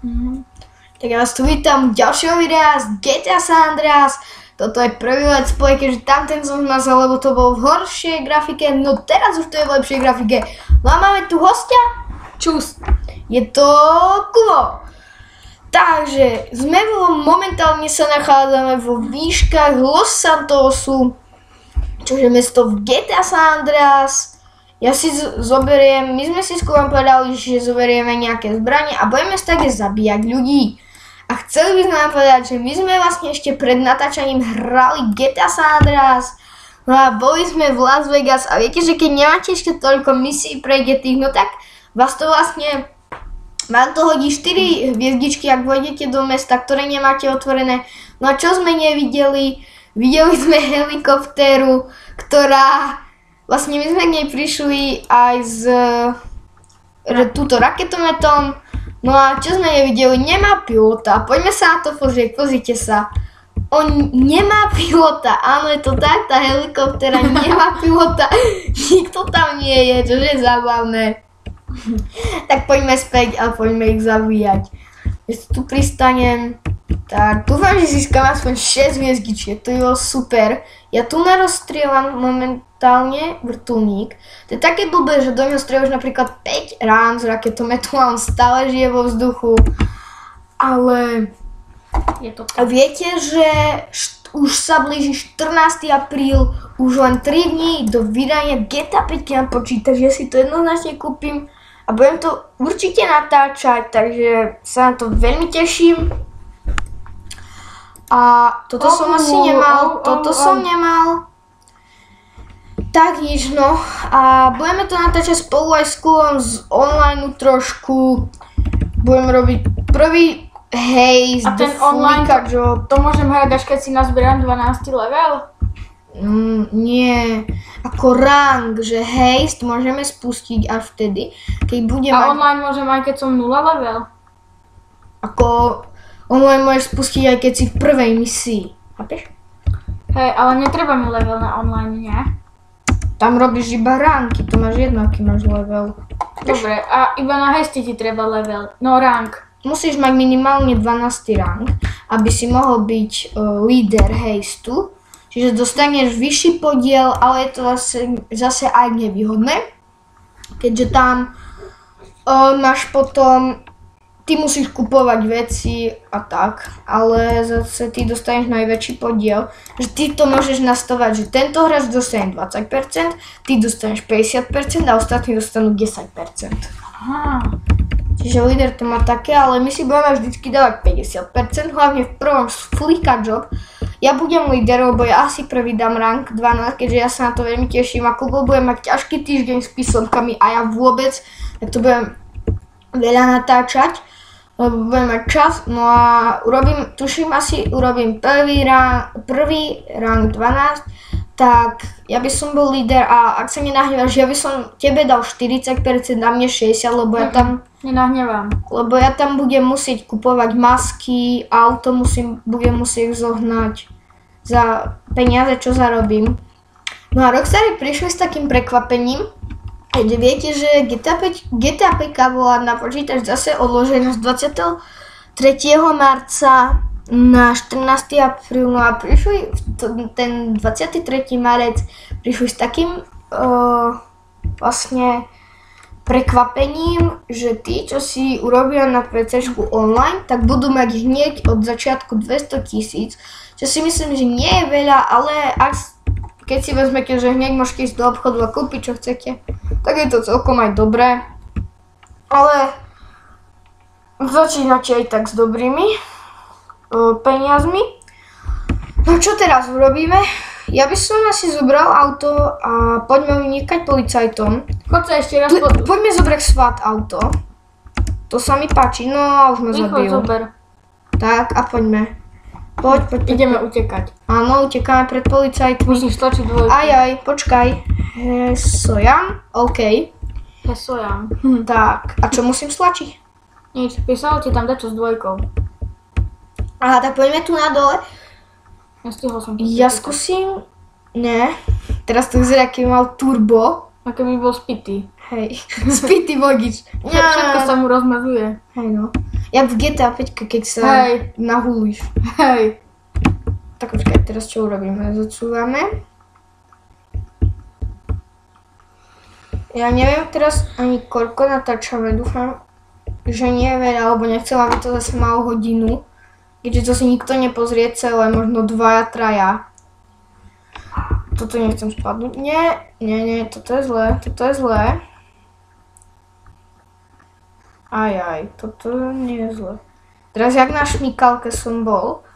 Tak ja vás tu vítam ďalšieho videa z GTA San Andreas. Toto je prvý let's play, keďže tamten som zmazal, lebo to bol v horšej grafike, no teraz už to je v lepšej grafike. No a máme tu hostia, čus, je to Kubo. Takže momentálne sa nachádzame vo výškach Los Santosu, čo je mesto v GTA San Andreas. Ja si zoberiem, my sme si s Kubom povedali, že zoberieme nejaké zbranie a budeme sa také zabíjať ľudí. A chceli by sme vám povedať, že my sme vlastne ešte pred natáčaním hrali GTA San Andreas. No a boli sme v Las Vegas a viete, že keď nemáte ešte toľko misií prejdetých, no tak vás to vlastne, vám to hodí 4 hviezdičky, ak vojdete do mesta, ktoré nemáte otvorené. No a čo sme nevideli? Videli sme helikoptéru, ktorá, vlastne my sme k nej prišli aj s túto raketometom. No a čo sme nevideli? Nemá pilota. Poďme sa na to pozrieť, pozrite sa. On nemá pilota, áno, je to tak, tá helikoptéra nemá pilota. Nikto tam nie je, čo je zábavné. Tak poďme späť a poďme ich zabíjať. Keď tu pristanem, tak dúfam, že získam aspoň 6 hviezdičiek, to je super. Ja tu narozstrieľam momentálne vrtuľník. To je také blbé, že do ňoho strieľaš napríklad 5 rán z raketometu a on stále žije vo vzduchu. Ale je to a viete, že už sa blíži 14. apríl, už len 3 dní do vydania GTA 5 na počítač, ja si to jednoznačne kúpim a budem to určite natáčať, takže sa na to veľmi teším. A toto som asi nemal, som nemal. Tak nič, no. A budeme to natáčať spolu aj s Kubom z online trošku. Budeme robiť prvý haze, a ten online, to môžem hrať až keď si nazbieram 12. level? Nie, ako rank, že haste môžeme spustiť až vtedy, keď budeme... A online môžem aj keď som 0 level? Ako online môžeš spustiť aj keď si v prvej misii, chápeš? Hej, ale netreba mi level na online, nie? Tam robíš iba ranky, to máš jedno, aký máš level. Dobre, a iba na haste ti treba level, no rank. Musíš mať minimálne 12. rank, aby si mohol byť líder hasteu. Čiže dostaneš vyšší podiel, ale je to zase aj nevýhodné, keďže tam máš potom, ty musíš kupovať veci a tak, ale zase ty dostaneš najväčší podiel, že ty to môžeš nastavať, že tento hráč dostane 20%, ty dostaneš 50% a ostatní dostanú 10%. Aha. Čiže líder to má také, ale my si budeme vždycky dávať 50%, hlavne v prvom flika job. Ja budem líder, lebo ja asi prvý dám rank 12, keďže ja sa na to veľmi teším a Kubo bude mať ťažký týždeň s písomkami a ja vôbec, tak to budem veľa natáčať, lebo budem mať čas, no a urobím prvý rank 12, tak ja by som bol líder a ak sa nenahnevaš, ja by som tebe dal 40%, a mne 60%, lebo ja tam... Nenahnevám. Lebo ja tam budem musieť kupovať masky, auto budem musieť zohnať za peniaze, čo zarobím. No a Rockstary prišli s takým prekvapením, že viete, že GTA 5 bola na počítač zase odložená z 23. marca na 14. apríl, no a prišli ten 23. marec prišli s takým vlastne prekvapením, že tí, čo si urobia na PCčku online, tak budú mať hneď od začiatku 200 000, čo si myslím, že nie je veľa, ale keď si vezmete, že hneď môžete ísť do obchodu a kúpiť, čo chcete, tak je to celkom aj dobré. Ale začínate aj tak s dobrými peniazmi. No čo teraz urobíme? Ja by som asi zobral auto a poďme unikať policajtom. Choď sa ešte raz Poďme zobrať SWAT auto. To sa mi páči, no a už ma zabijú. Zober. Tak a poďme. Poď. Ideme utekať. Áno, utekáme pred policajtmi. Musíš tlačiť dvojku. Aj, počkaj. Sojam? OK. Sojam. Tak, a čo musím stlačiť? Nič, písalo ti tam dačo s dvojkou. Aha, tak poďme tu na dole. Nestihol som to. Ja skúsim... Ne. Teraz to vyzerá, aký mal turbo. A keby bol spitý. Hej, spitý vodič. Všetko sa mu rozmazuje. Hej no. Jak v GTA 5, keď sa nahulíš. Hej. Tak počkaj, teraz čo urobíme? Zacúvame. Ja neviem teraz ani koľko natáčame, dúfam, že nie je veľa, lebo nechcem, aby to zase malo hodinu. Keďže to si nikto nepozrie celé, možno 2, 3. Toto nechcem spadnúť. Nie, toto je zlé. Aj, toto nie je zlé. Teraz jak na šmíkalke som bol,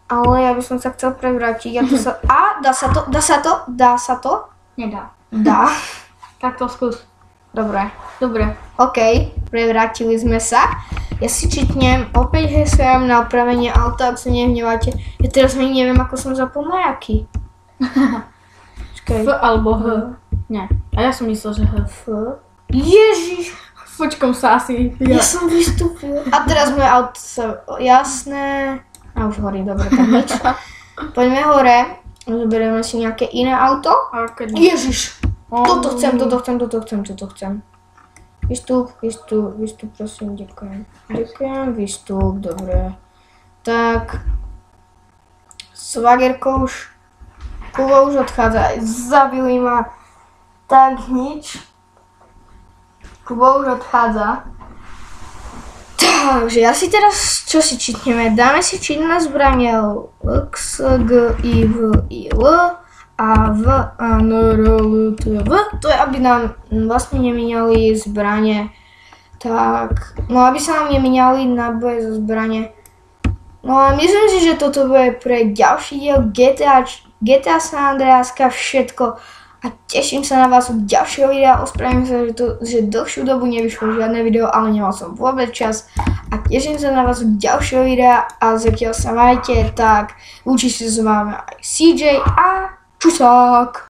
ale ja by som sa chcel prevrátiť. Dá sa to? Nedá. Dá. Tak to skús. Dobre. OK, prevrátili sme sa. Ja si čítnem opäť hesám na opravenie auta, ak sa nehnevate. Ja teraz ani neviem, ako som zapol majaky. F alebo H. Nie. A ja som myslel, že H. F. Ježiš. Počkom sa asi. Ja som vystúpil. A teraz moje auto sa... Jasné. A už horí, dobre, tak nič. Poďme hore. Zoberieme si nejaké iné auto. Ježiš. Toto chcem. Vystup, prosím, ďakujem, vystup, dobre. Tak, Svagerko Kubo už odchádza, zabili ma, tak nič. Kubo už odchádza. Takže ja si teraz, čo si čítneme? Dáme si čítne zbranie X, G, I, V, I, L. A V, A, N, R, L, T, V, to je, aby nám vlastne nemíňali zbranie. Tak, no aby sa nám nemíňali náboje zo zbranie. No a myslím si, že toto bude pre ďalší diel GTA San Andreaska všetko. A teším sa na vás u ďalšieho videa. Ospravedlňujem sa, že dlhšiu dobu nevyšlo žiadne video, ale nemal som vôbec čas. A teším sa na vás u ďalšieho videa a zatiaľ sa majte, tak učí sa s vami aj CJ a čusák!